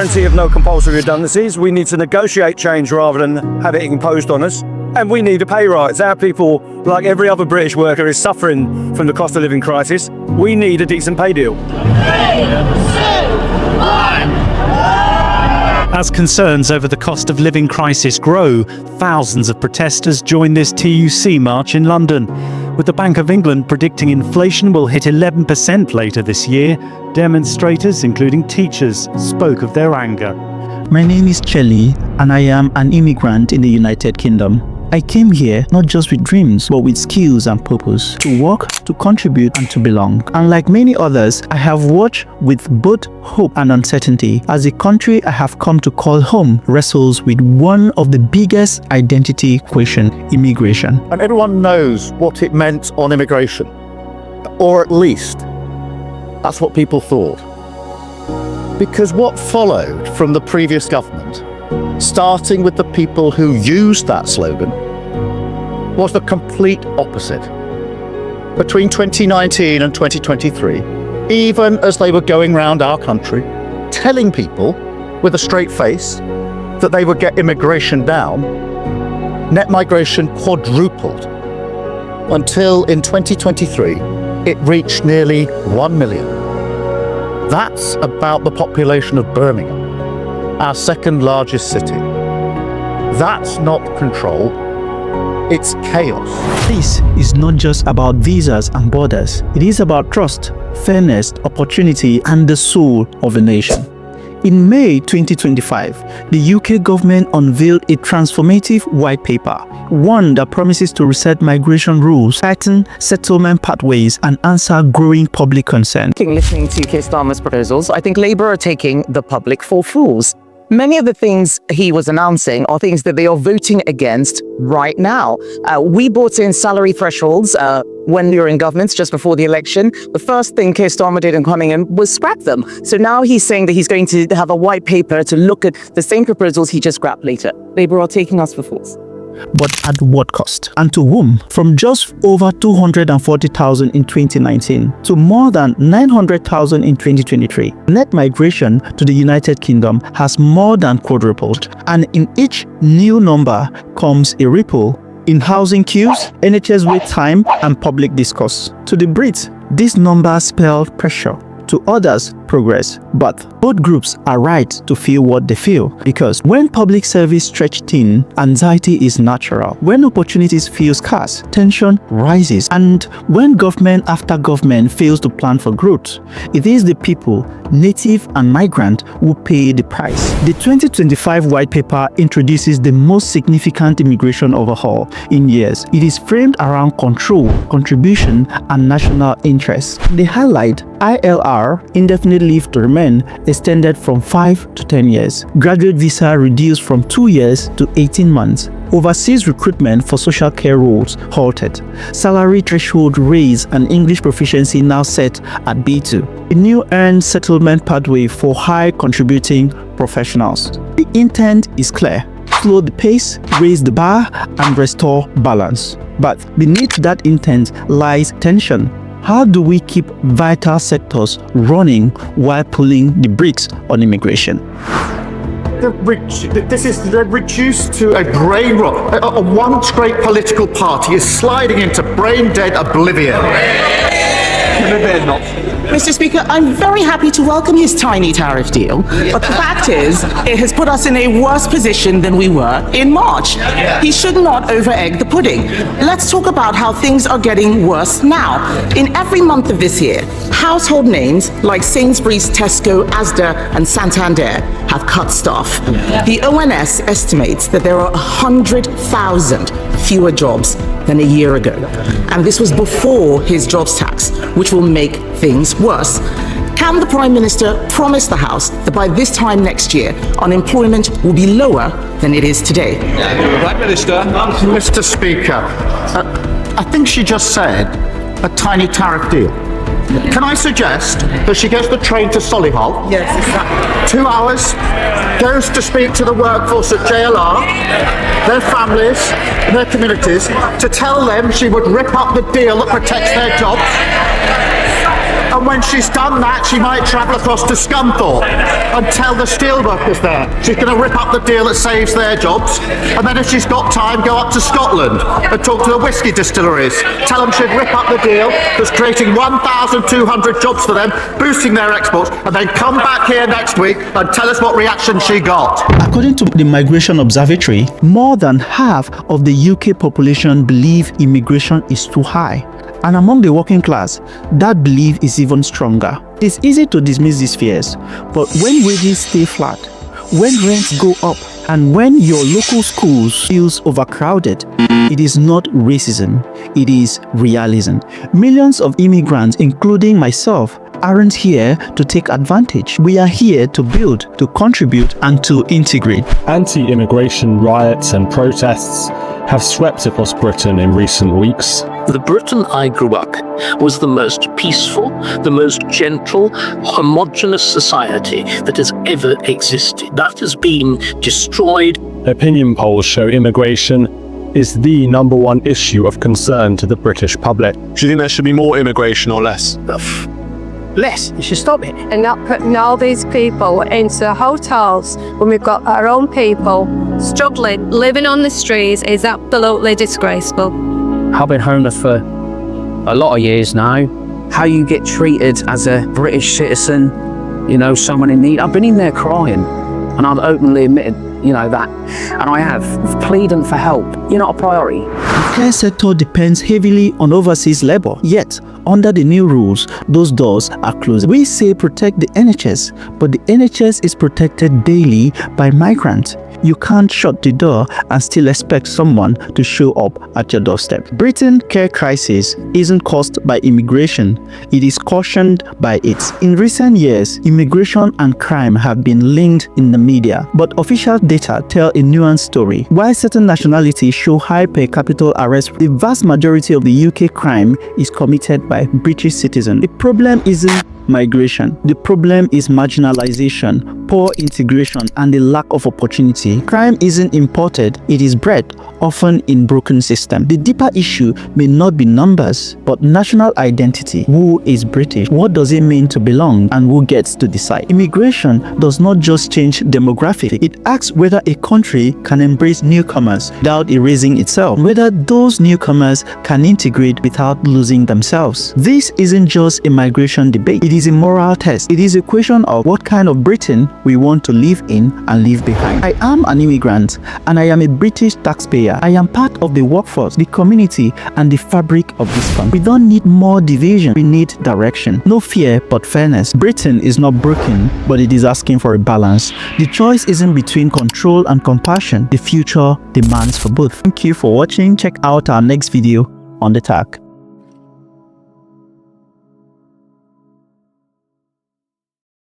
Guarantee of no compulsory redundancies. We need to negotiate change rather than have it imposed on us. And we need a pay rise. Our people, like every other British worker, is suffering from the cost of living crisis. We need a decent pay deal. 3, 2, 1. As concerns over the cost of living crisis grow, thousands of protesters join this TUC march in London. With the Bank of England predicting inflation will hit 11% later this year, demonstrators, including teachers, spoke of their anger. My name is Chelly, and I am an immigrant in the United Kingdom. I came here not just with dreams, but with skills and purpose, to work, to contribute, and to belong. And like many others, I have watched with both hope and uncertainty as the country I have come to call home wrestles with one of the biggest identity questions, immigration. And everyone knows what it meant on immigration, or at least that's what people thought. Because what followed from the previous government, starting with the people who used that slogan, was the complete opposite. Between 2019 and 2023, even as they were going around our country, telling people with a straight face that they would get immigration down, net migration quadrupled, until in 2023, it reached nearly 1 million. That's about the population of Birmingham, our second largest city. That's not control, it's chaos. This is not just about visas and borders. It is about trust, fairness, opportunity, and the soul of a nation. In May 2025, the UK government unveiled a transformative white paper, one that promises to reset migration rules, tighten settlement pathways, and answer growing public concern. Listening to Keir Starmer's proposals, I think Labour are taking the public for fools. Many of the things he was announcing are things that they are voting against right now. We brought in salary thresholds when we were in government just before the election. The first thing Keir Starmer did in coming in was scrap them. So now he's saying that he's going to have a white paper to look at the same proposals he just scrapped later. Labour are taking us for fools. But at what cost? And to whom? From just over 240,000 in 2019 to more than 900,000 in 2023. Net migration to the United Kingdom has more than quadrupled, and in each new number comes a ripple in housing queues, NHS wait time, and public discourse. To the Brits, these numbers spell pressure. To others, progress. But both groups are right to feel what they feel, because when public service stretch thin, anxiety is natural. When opportunities feel scarce, tension rises. And when government after government fails to plan for growth, it is the people, native and migrant, who pay the price. The 2025 white paper introduces the most significant immigration overhaul in years. It is framed around control, contribution, and national interest. They highlight ILR, indefinite leave to remain, extended from 5 to 10 years. Graduate visa reduced from 2 years to 18 months. Overseas recruitment for social care roles halted. Salary threshold raised and English proficiency now set at B2. A new earned settlement pathway for high contributing professionals. The intent is clear: slow the pace, raise the bar, and restore balance. But beneath that intent lies tension. How do we keep vital sectors running while pulling the brakes on immigration? This is reduced to a brain rot. A once great political party is sliding into brain-dead oblivion. Mr. Speaker, I'm very happy to welcome his tiny tariff deal, but the fact is, it has put us in a worse position than we were in March. He should not over-egg the pudding. Let's talk about how things are getting worse now. In every month of this year, household names like Sainsbury's, Tesco, Asda, and Santander have cut staff. The ONS estimates that there are 100,000 fewer jobs than a year ago. And this was before his jobs tax, which will make things worse. Can the Prime Minister promise the House that by this time next year, unemployment will be lower than it is today? Prime Minister. Mr. Speaker, I think she just said a tiny tariff deal. Can I suggest that she gets the train to Solihull? Yes, exactly. 2 hours, goes to speak to the workforce at JLR, their families, their communities, to tell them she would rip up the deal that protects their jobs. And when she's done that, she might travel across to Scunthorpe and tell the steelworkers there she's going to rip up the deal that saves their jobs. And then if she's got time, go up to Scotland and talk to the whisky distilleries. Tell them she'd rip up the deal that's creating 1,200 jobs for them, boosting their exports, and then come back here next week and tell us what reaction she got. According to the Migration Observatory, more than half of the UK population believe immigration is too high. And among the working class, that belief is even stronger. It's easy to dismiss these fears, but when wages stay flat, when rents go up, and when your local schools feels overcrowded, it is not racism, it is realism. Millions of immigrants, including myself, aren't here to take advantage. We are here to build, to contribute, and to integrate. Anti-immigration riots and protests have swept across Britain in recent weeks. The Britain I grew up was the most peaceful, the most gentle, homogenous society that has ever existed. That has been destroyed. Opinion polls show immigration is the #1 issue of concern to the British public. Do you think there should be more immigration or less? Less. You should stop it. And not putting all these people into hotels when we've got our own people struggling. Living on the streets is absolutely disgraceful. I've been homeless for a lot of years now. How you get treated as a British citizen, you know, someone in need. I've been in there crying, and I've openly admitted, you know, that. And I have pleading for help. You're not a priority. The care sector depends heavily on overseas labor, yet under the new rules, those doors are closed. We say protect the NHS, but the NHS is protected daily by migrants. You can't shut the door and still expect someone to show up at your doorstep. Britain's care crisis isn't caused by immigration, it is cautioned by it. In recent years, immigration and crime have been linked in the media, but official data tell a nuanced story. While certain nationalities show high per capita arrest, the vast majority of the UK crime is committed by British citizens. The problem isn't migration. The problem is marginalization, poor integration, and the lack of opportunity. Crime isn't imported, it is bred, often in broken systems. The deeper issue may not be numbers, but national identity. Who is British? What does it mean to belong? And who gets to decide? Immigration does not just change demographics. It asks whether a country can embrace newcomers without erasing itself, whether those newcomers can integrate without losing themselves. This isn't just a migration debate. It is a moral test. It is a question of what kind of Britain we want to live in and leave behind. I am an immigrant and I am a British taxpayer. I am part of the workforce, the community, and the fabric of this country. We don't need more division. We need direction. No fear, but fairness. Britain is not broken, but it is asking for a balance. The choice isn't between control and compassion. The future demands for both. Thank you for watching. Check out our next video on the tag.